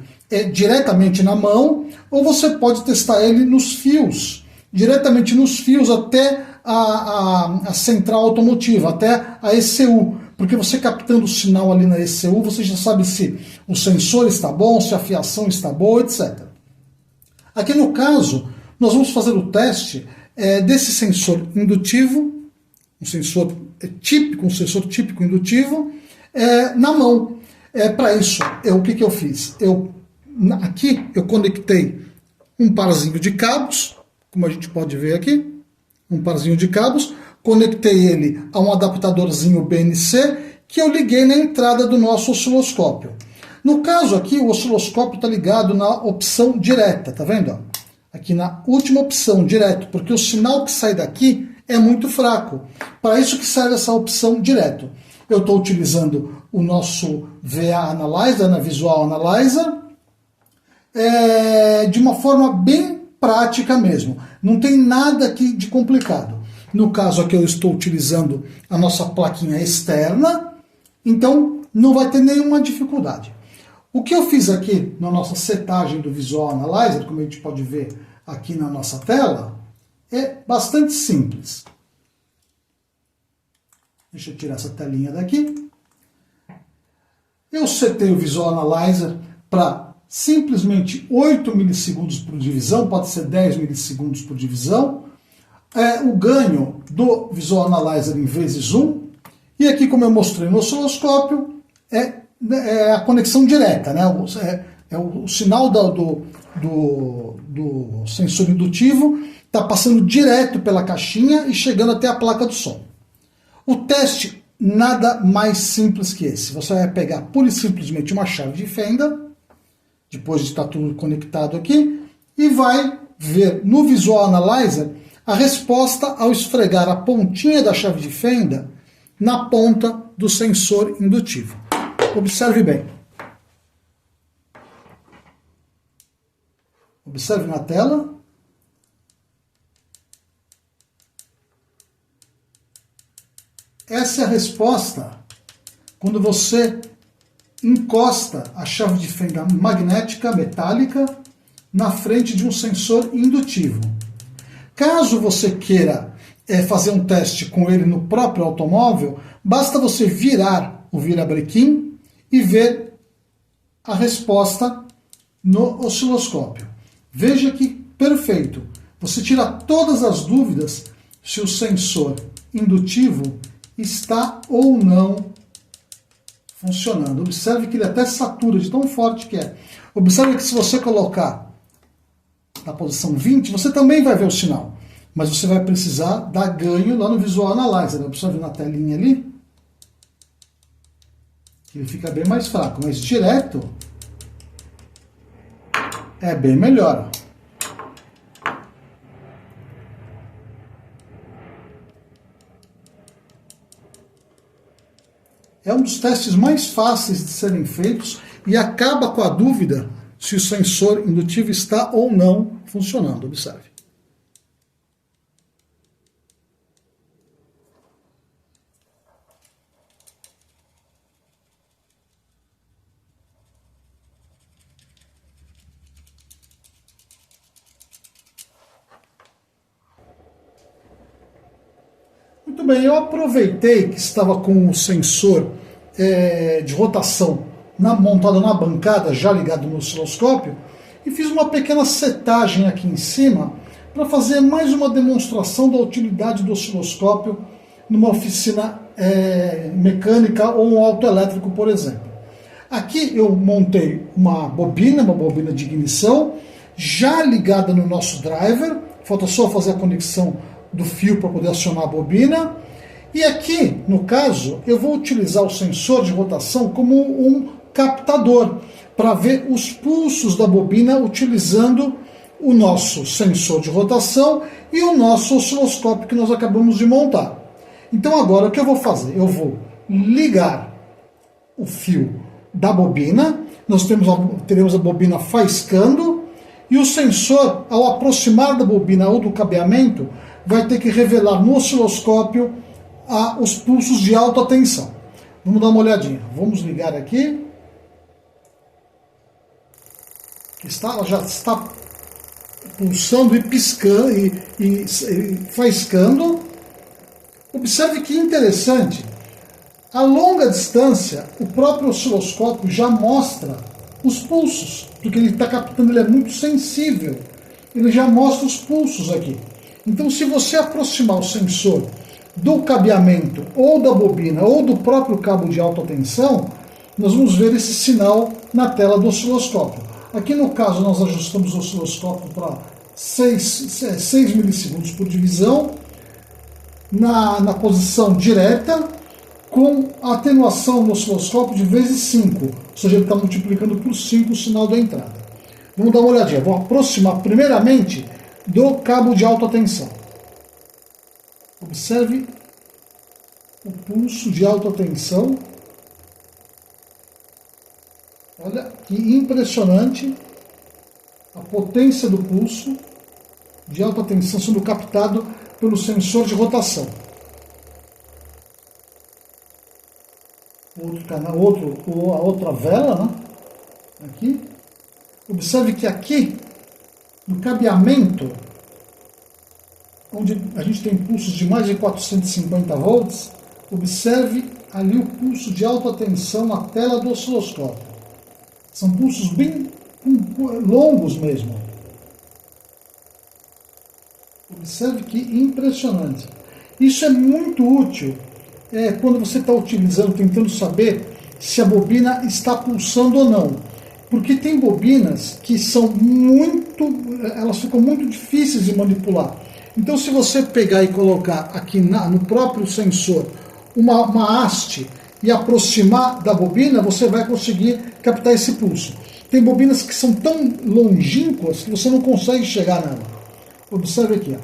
diretamente na mão, ou você pode testar ele nos fios, diretamente nos fios até a central automotiva, até a ECU, porque você captando o sinal ali na ECU, você já sabe se o sensor está bom, se a fiação está boa, etc. Aqui no caso, nós vamos fazer o teste desse sensor indutivo, um sensor típico indutivo, na mão. Para isso, o que eu fiz? Aqui eu conectei um parzinho de cabos, como a gente pode ver aqui, um parzinho de cabos, conectei ele a um adaptadorzinho BNC que eu liguei na entrada do nosso osciloscópio. No caso aqui, o osciloscópio está ligado na opção direta, tá vendo? Aqui na última opção, direto, porque o sinal que sai daqui é muito fraco. Para isso que serve essa opção direto. eu estou utilizando o nosso VA Analyzer, né, Visual Analyzer, de uma forma bem prática mesmo. Não tem nada aqui de complicado. No caso aqui eu estou utilizando a nossa plaquinha externa, então não vai ter nenhuma dificuldade. O que eu fiz aqui na nossa setagem do Visual Analyzer, como a gente pode ver aqui na nossa tela, é bastante simples. Deixa eu tirar essa telinha daqui. Eu setei o Visual Analyzer para simplesmente 8 milissegundos por divisão, pode ser 10 milissegundos por divisão. O ganho do Visual Analyzer em vezes 1. E aqui, como eu mostrei no osciloscópio, é a conexão direta, né? O sinal do sensor indutivo está passando direto pela caixinha e chegando até a placa do som. O teste nada mais simples que esse. Você vai pegar pura e simplesmente uma chave de fenda, depois de estar tudo conectado aqui, e vai ver no Visual Analyzer a resposta ao esfregar a pontinha da chave de fenda na ponta do sensor indutivo. Observe bem. Observe na tela. Essa é a resposta quando você encosta a chave de fenda magnética metálica na frente de um sensor indutivo. Caso você queira fazer um teste com ele no próprio automóvel, basta você virar o virabrequim e ver a resposta no osciloscópio. Veja que perfeito. Você tira todas as dúvidas se o sensor indutivo está ou não funcionando. Observe que ele até satura de tão forte que é. Observe que se você colocar na posição 20, você também vai ver o sinal. Mas você vai precisar dar ganho lá no Visual Analyzer. Observe na telinha ali. Ele fica bem mais fraco, mas direto é bem melhor. É um dos testes mais fáceis de serem feitos e acaba com a dúvida se o sensor indutivo está ou não funcionando. Observe. Muito bem, eu aproveitei que estava com o sensor de rotação montado na bancada, já ligado no osciloscópio, e fiz uma pequena setagem aqui em cima para fazer mais uma demonstração da utilidade do osciloscópio numa oficina mecânica ou um autoelétrico, por exemplo. Aqui eu montei uma bobina de ignição, já ligada no nosso driver, falta só fazer a conexão do fio para poder acionar a bobina. E aqui, no caso, eu vou utilizar o sensor de rotação como um captador para ver os pulsos da bobina utilizando o nosso sensor de rotação e o nosso osciloscópio que nós acabamos de montar. Então agora o que eu vou fazer? Eu vou ligar o fio da bobina, nós teremos a bobina faiscando e o sensor, ao aproximar da bobina ou do cabeamento, vai ter que revelar no osciloscópio os pulsos de alta tensão. Vamos dar uma olhadinha. Vamos ligar aqui. Ela já está pulsando e piscando e faiscando. Observe que interessante. A longa distância, o próprio osciloscópio já mostra os pulsos, porque ele está captando, ele é muito sensível. Ele já mostra os pulsos aqui. Então, se você aproximar o sensor do cabeamento, ou da bobina, ou do próprio cabo de alta tensão, nós vamos ver esse sinal na tela do osciloscópio. Aqui no caso nós ajustamos o osciloscópio para 6 milissegundos por divisão, na posição direta, com a atenuação no osciloscópio de vezes 5, ou seja, ele está multiplicando por 5 o sinal da entrada. Vamos dar uma olhadinha, vou aproximar primeiramente do cabo de alta tensão. Observe o pulso de alta tensão. Olha que impressionante a potência do pulso de alta tensão sendo captado pelo sensor de rotação. Outro canal, a outra vela, né? Aqui. Observe que aqui, no cabeamento, onde a gente tem pulsos de mais de 450 volts, observe ali o pulso de alta tensão na tela do osciloscópio. São pulsos bem longos mesmo. Observe que impressionante. Isso é muito útil quando você está utilizando, tentando saber se a bobina está pulsando ou não. Porque tem bobinas que elas ficam muito difíceis de manipular. Então, se você pegar e colocar aqui no próprio sensor uma haste e aproximar da bobina, você vai conseguir captar esse pulso. Tem bobinas que são tão longínquas que você não consegue chegar nela. Observe aqui, ó.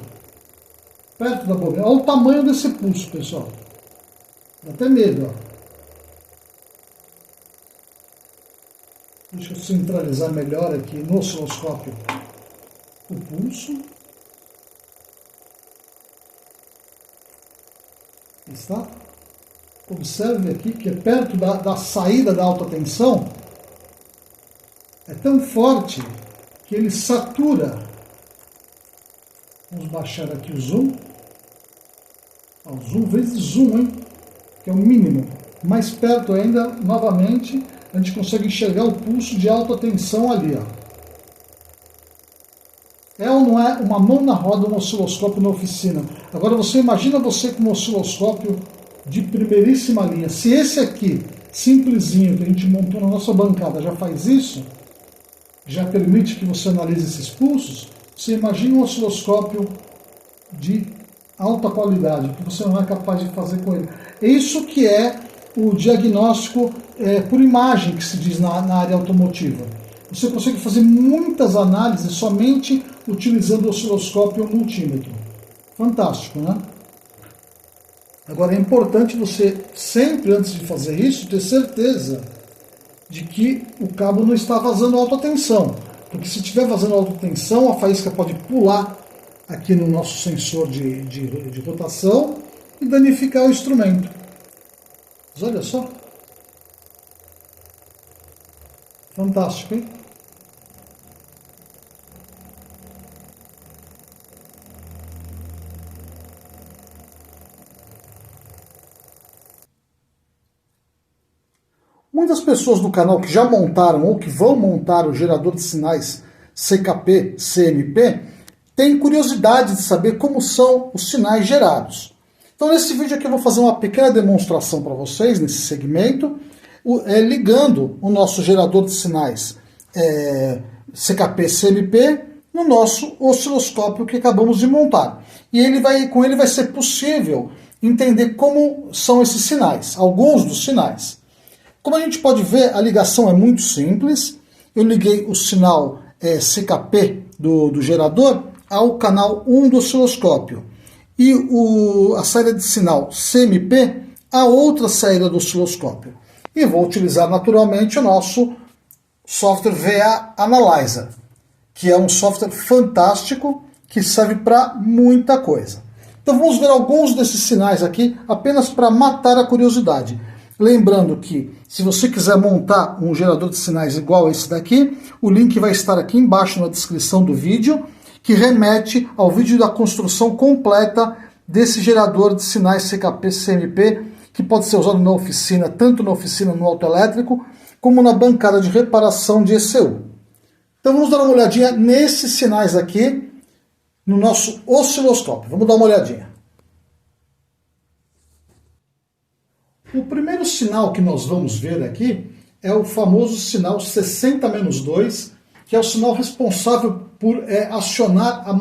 Perto da bobina. Olha o tamanho desse pulso, pessoal. Dá até medo, ó. Deixa eu centralizar melhor aqui no osciloscópio o pulso. Está? Observe aqui que é perto da saída da alta tensão. É tão forte que ele satura. Vamos baixar aqui o zoom. O zoom vezes zoom, hein? Que é o mínimo. Mais perto ainda, novamente, a gente consegue enxergar o pulso de alta tensão ali, ó. É ou não é uma mão na roda um osciloscópio na oficina? Agora você imagina você com um osciloscópio de primeiríssima linha. Se esse aqui, simplesinho, que a gente montou na nossa bancada, já faz isso, já permite que você analise esses pulsos, você imagina um osciloscópio de alta qualidade, que você não é capaz de fazer com ele. É isso que é o diagnóstico por imagem, que se diz na área automotiva. Você consegue fazer muitas análises somente utilizando o osciloscópio multímetro. Fantástico, né? Agora é importante você, sempre antes de fazer isso, ter certeza de que o cabo não está vazando alta tensão. Porque se estiver vazando alta tensão, a faísca pode pular aqui no nosso sensor de rotação e danificar o instrumento. Mas olha só. Fantástico, hein? Muitas pessoas do canal que já montaram ou que vão montar o gerador de sinais CKP-CMP têm curiosidade de saber como são os sinais gerados. Então nesse vídeo aqui eu vou fazer uma pequena demonstração para vocês, nesse segmento, ligando o nosso gerador de sinais CKP-CMP no nosso osciloscópio que acabamos de montar. E com ele vai ser possível entender como são esses sinais, alguns dos sinais. Como a gente pode ver, a ligação é muito simples. Eu liguei o sinal CKP do gerador ao canal 1 do osciloscópio. E a saída de sinal CMP a outra saída do osciloscópio. E vou utilizar naturalmente o nosso software VA Analyzer, que é um software fantástico que serve para muita coisa. Então vamos ver alguns desses sinais aqui, apenas para matar a curiosidade. Lembrando que, se você quiser montar um gerador de sinais igual a esse daqui, o link vai estar aqui embaixo na descrição do vídeo, que remete ao vídeo da construção completa desse gerador de sinais CKP-CMP, que pode ser usado na oficina, tanto na oficina no autoelétrico, como na bancada de reparação de ECU. Então vamos dar uma olhadinha nesses sinais aqui, no nosso osciloscópio. Vamos dar uma olhadinha. O primeiro sinal que nós vamos ver aqui é o famoso sinal 60-2, que é o sinal responsável por acionar a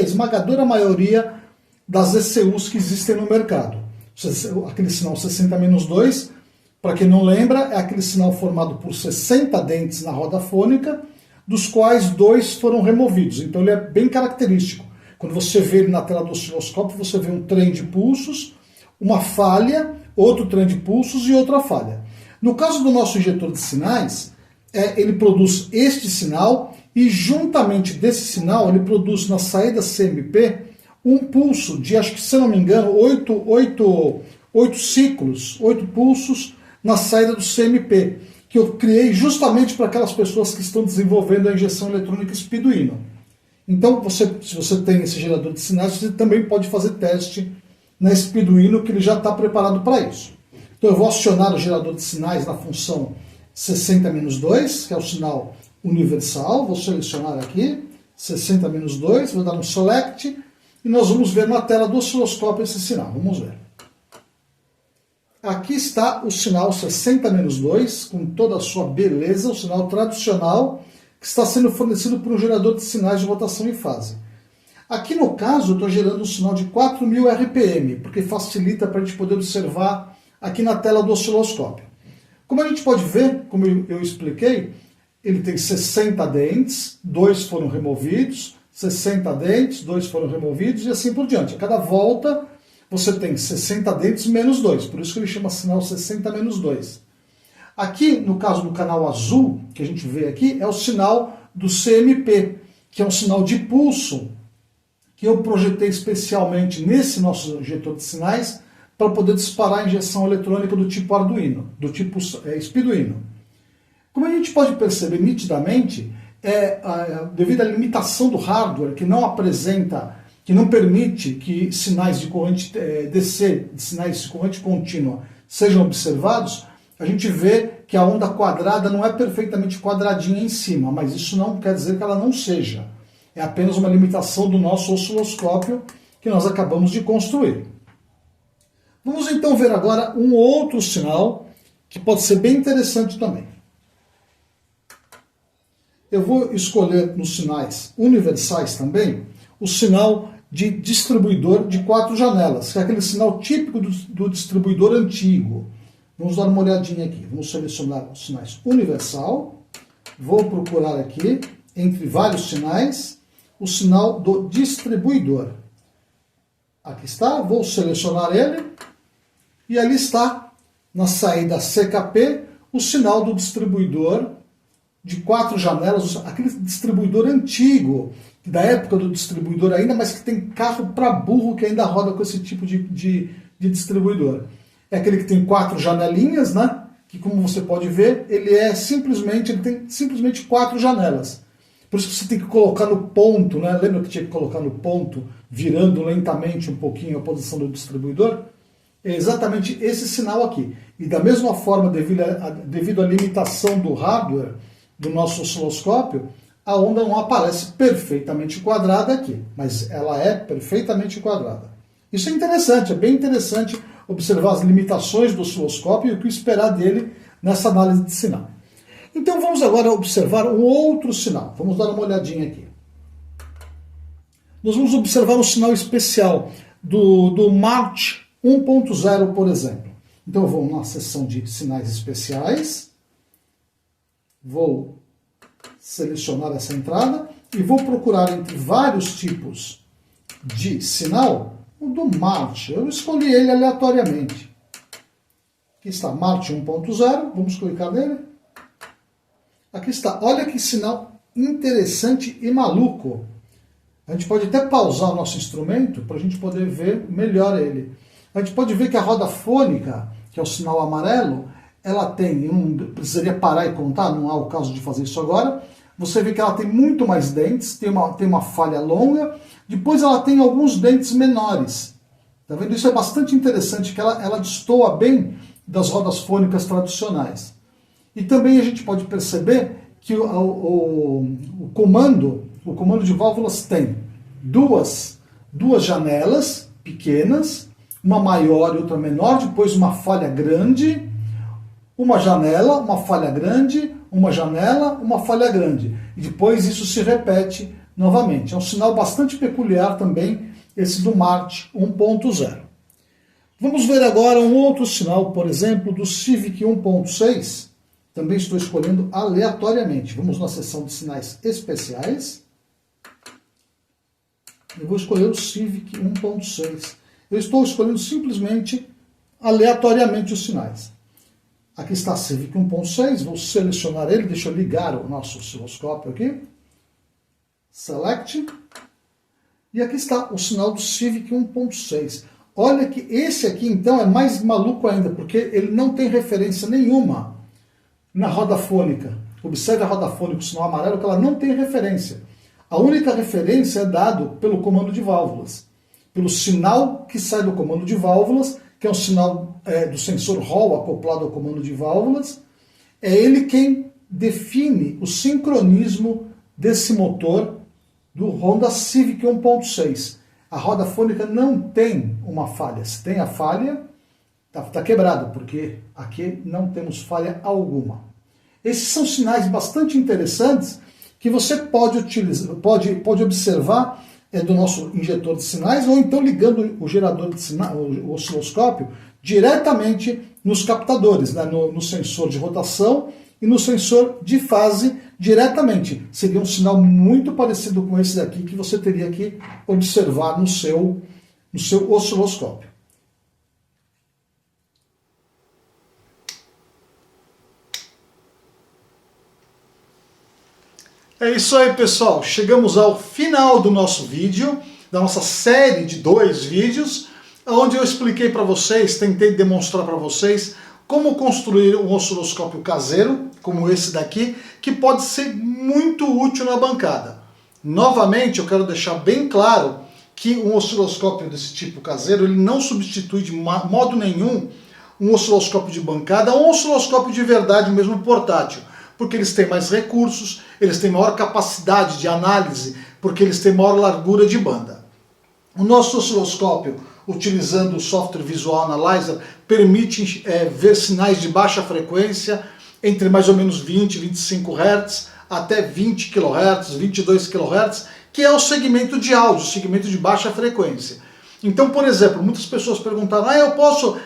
esmagadora maioria das ECUs que existem no mercado. Aquele sinal 60-2, para quem não lembra, é aquele sinal formado por 60 dentes na roda fônica, dos quais 2 foram removidos. Então ele é bem característico. Quando você vê ele na tela do osciloscópio, você vê um trem de pulsos, uma falha, outro trem de pulsos e outra falha. No caso do nosso injetor de sinais, ele produz este sinal e juntamente desse sinal ele produz na saída CMP um pulso de, acho que se eu não me engano, 8 ciclos, 8 pulsos na saída do CMP, que eu criei justamente para aquelas pessoas que estão desenvolvendo a injeção eletrônica Speeduino. Então, se você tem esse gerador de sinais, você também pode fazer teste na Speeduino, que ele já está preparado para isso. Então eu vou acionar o gerador de sinais na função 60-2, que é o sinal universal. Vou selecionar aqui 60-2, vou dar um select e nós vamos ver na tela do osciloscópio esse sinal. Vamos ver. Aqui está o sinal 60-2, com toda a sua beleza, o sinal tradicional que está sendo fornecido por um gerador de sinais de rotação e fase. Aqui no caso eu estou gerando um sinal de 4.000 RPM, porque facilita para a gente poder observar aqui na tela do osciloscópio. Como a gente pode ver, como eu expliquei, ele tem 60 dentes, 2 foram removidos, 60 dentes, 2 foram removidos e assim por diante. A cada volta você tem 60 dentes menos 2, por isso que ele chama sinal 60-2. Aqui, no caso do canal azul, que a gente vê aqui, é o sinal do CMP, que é um sinal de pulso, que eu projetei especialmente nesse nosso injetor de sinais para poder disparar a injeção eletrônica do tipo Arduino, do tipo Speeduino. Como a gente pode perceber nitidamente, devido à limitação do hardware, que não apresenta, que não permite que sinais de corrente DC, sinais de corrente contínua, sejam observados, a gente vê que a onda quadrada não é perfeitamente quadradinha em cima, mas isso não quer dizer que ela não seja. É apenas uma limitação do nosso osciloscópio que nós acabamos de construir. Vamos então ver agora um outro sinal que pode ser bem interessante também. Eu vou escolher nos sinais universais também o sinal de distribuidor de 4 janelas, que é aquele sinal típico do distribuidor antigo. Vamos dar uma olhadinha aqui. Vamos selecionar os sinais universal. Vou procurar aqui, entre vários sinais, o sinal do distribuidor. Aqui está, vou selecionar ele. E ali está, na saída CKP, o sinal do distribuidor de 4 janelas, aquele distribuidor antigo, da época do distribuidor ainda, mas que tem carro para burro que ainda roda com esse tipo de distribuidor. É aquele que tem 4 janelinhas, né? Que, como você pode ver, ele tem simplesmente 4 janelas. Por isso que você tem que colocar no ponto, né? Lembra que tinha que colocar no ponto, virando lentamente um pouquinho a posição do distribuidor? É exatamente esse sinal aqui. E da mesma forma, devido à limitação do hardware do nosso osciloscópio, a onda não aparece perfeitamente quadrada aqui, mas ela é perfeitamente quadrada. Isso é interessante, é bem interessante observar as limitações do osciloscópio e o que esperar dele nessa análise de sinal. Então vamos agora observar um outro sinal. Vamos dar uma olhadinha aqui. Nós vamos observar um sinal especial do March 1.0, por exemplo. Então eu vou na seção de sinais especiais, vou selecionar essa entrada e vou procurar entre vários tipos de sinal o do March. Eu escolhi ele aleatoriamente. Aqui está March 1.0, vamos clicar nele. Aqui está, olha que sinal interessante e maluco. A gente pode até pausar o nosso instrumento para a gente poder ver melhor ele. A gente pode ver que a roda fônica, que é o sinal amarelo, ela tem, precisaria parar e contar, não há o caso de fazer isso agora. Você vê que ela tem muito mais dentes, tem uma falha longa, depois ela tem alguns dentes menores. Tá vendo? Isso é bastante interessante, que ela destoa bem das rodas fônicas tradicionais. E também a gente pode perceber que o comando de válvulas tem duas janelas pequenas, uma maior e outra menor, depois uma falha grande, uma janela, uma falha grande, uma janela, uma falha grande. E depois isso se repete novamente. É um sinal bastante peculiar também, esse do March 1.0. Vamos ver agora um outro sinal, por exemplo, do Civic 1.6. Também estou escolhendo aleatoriamente. Vamos na seção de sinais especiais. Eu vou escolher o Civic 1.6. Eu estou escolhendo simplesmente aleatoriamente os sinais. Aqui está Civic 1.6, vou selecionar ele, deixa eu ligar o nosso osciloscópio aqui. Select. E aqui está o sinal do Civic 1.6. Olha que esse aqui então é mais maluco ainda, porque ele não tem referência nenhuma na roda fônica. Observe a roda fônica, o sinal amarelo, que ela não tem referência. A única referência é dado pelo comando de válvulas. Pelo sinal que sai do comando de válvulas, que é um sinal do sensor Hall acoplado ao comando de válvulas. É ele quem define o sincronismo desse motor do Honda Civic 1.6. A roda fônica não tem uma falha. Se tem a falha, está quebrado, porque aqui não temos falha alguma. Esses são sinais bastante interessantes que você pode utilizar, pode observar do nosso injetor de sinais, ou então ligando o gerador de sinais, o osciloscópio, diretamente nos captadores, né, no sensor de rotação e no sensor de fase diretamente. Seria um sinal muito parecido com esse daqui que você teria que observar no seu osciloscópio. É isso aí, pessoal. Chegamos ao final do nosso vídeo, da nossa série de 2 vídeos, onde eu expliquei para vocês, tentei demonstrar para vocês como construir um osciloscópio caseiro, como esse daqui, que pode ser muito útil na bancada. Novamente, eu quero deixar bem claro que um osciloscópio desse tipo caseiro, ele não substitui de modo nenhum um osciloscópio de bancada ou um osciloscópio de verdade, mesmo portátil, porque eles têm mais recursos, eles têm maior capacidade de análise, porque eles têm maior largura de banda. O nosso osciloscópio, utilizando o software Visual Analyzer, permite ver sinais de baixa frequência, entre mais ou menos 20 e 25 Hz, até 20 kHz, 22 kHz, que é o segmento de áudio, o segmento de baixa frequência. Então, por exemplo, muitas pessoas perguntaram, eu posso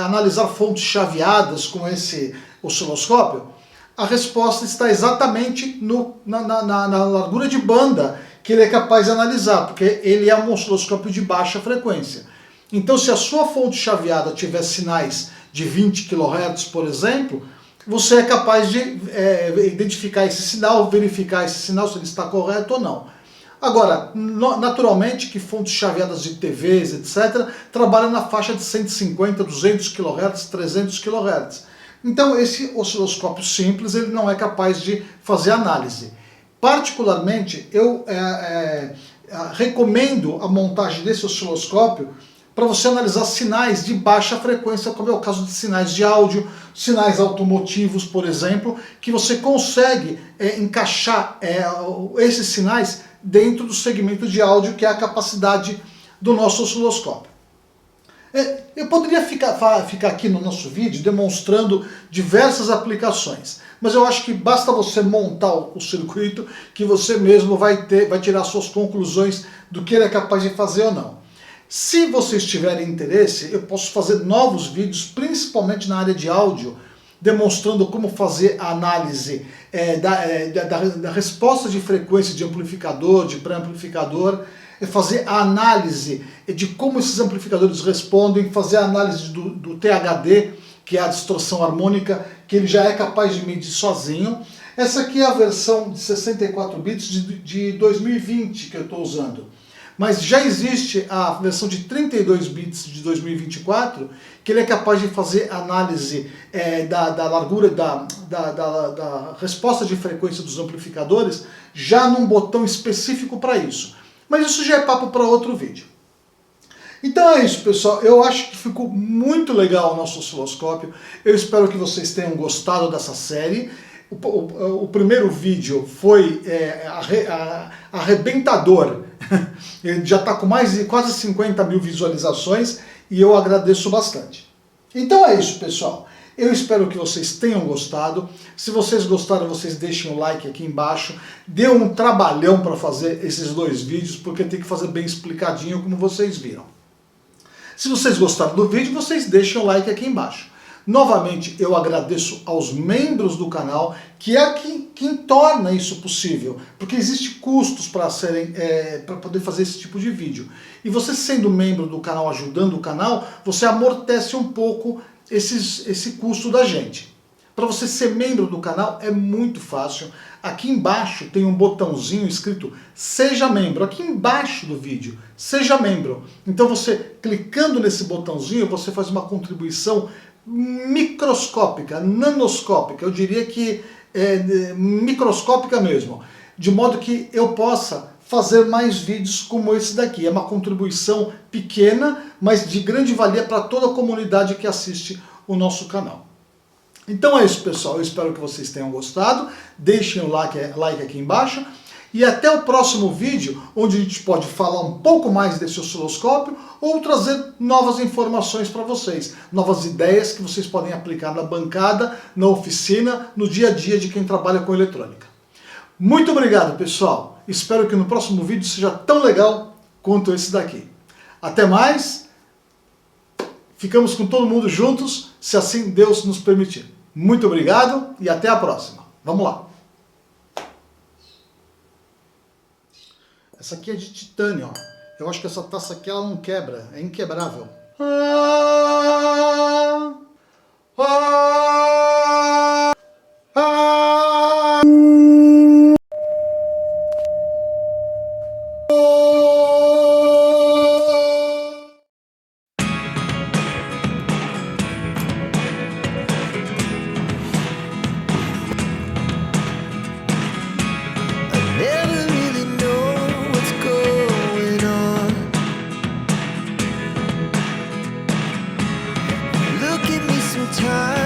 analisar fontes chaveadas com esse osciloscópio? A resposta está exatamente na largura de banda que ele é capaz de analisar, porque ele é um osciloscópio de baixa frequência. Então, se a sua fonte chaveada tiver sinais de 20 kHz, por exemplo, você é capaz de identificar esse sinal, verificar esse sinal, se ele está correto ou não. Agora, naturalmente que fontes chaveadas de TVs, etc., trabalham na faixa de 150, 200 kHz, 300 kHz. Então, esse osciloscópio simples, ele não é capaz de fazer análise. Particularmente, eu recomendo a montagem desse osciloscópio para você analisar sinais de baixa frequência, como é o caso de sinais de áudio, sinais automotivos, por exemplo, que você consegue encaixar esses sinais dentro do segmento de áudio, que é a capacidade do nosso osciloscópio. Eu poderia ficar aqui no nosso vídeo demonstrando diversas aplicações, mas eu acho que basta você montar o circuito que você mesmo vai tirar suas conclusões do que ele é capaz de fazer ou não. Se vocês tiverem interesse, eu posso fazer novos vídeos, principalmente na área de áudio, demonstrando como fazer a análise da resposta de frequência de amplificador, de pré-amplificador, fazer a análise de como esses amplificadores respondem, fazer a análise do THD, que é a distorção harmônica, que ele já é capaz de medir sozinho. Essa aqui é a versão de 64 bits de 2020 que eu estou usando. Mas já existe a versão de 32 bits de 2024, que ele é capaz de fazer análise da largura, da resposta de frequência dos amplificadores, já num botão específico para isso. Mas isso já é papo para outro vídeo. Então é isso, pessoal. Eu acho que ficou muito legal o nosso osciloscópio. Eu espero que vocês tenham gostado dessa série. O primeiro vídeo foi arrebentador. Ele já está com mais de quase 50 mil visualizações e eu agradeço bastante. Então é isso, pessoal. Eu espero que vocês tenham gostado. Se vocês gostaram, vocês deixem o like aqui embaixo. Deu um trabalhão para fazer esses 2 vídeos, porque tem que fazer bem explicadinho, como vocês viram. Se vocês gostaram do vídeo, vocês deixem o like aqui embaixo. Novamente, eu agradeço aos membros do canal, que é quem torna isso possível, porque existem custos para poder fazer esse tipo de vídeo. E você sendo membro do canal, ajudando o canal, você amortece um pouco esse custo da gente. Para você ser membro do canal é muito fácil. Aqui embaixo tem um botãozinho escrito Seja Membro, aqui embaixo do vídeo, Seja Membro. Então você, clicando nesse botãozinho, você faz uma contribuição microscópica, nanoscópica, eu diria que microscópica mesmo, de modo que eu possa fazer mais vídeos como esse daqui. É uma contribuição pequena, mas de grande valia para toda a comunidade que assiste o nosso canal. Então é isso, pessoal, eu espero que vocês tenham gostado, deixem o like aqui embaixo, e até o próximo vídeo, onde a gente pode falar um pouco mais desse osciloscópio, ou trazer novas informações para vocês, novas ideias que vocês podem aplicar na bancada, na oficina, no dia a dia de quem trabalha com eletrônica. Muito obrigado, pessoal, espero que no próximo vídeo seja tão legal quanto esse daqui. Até mais, ficamos com todo mundo juntos, se assim Deus nos permitir. Muito obrigado e até a próxima. Vamos lá. Essa aqui é de titânio, ó. Eu acho que essa taça aqui ela não quebra, é inquebrável. Time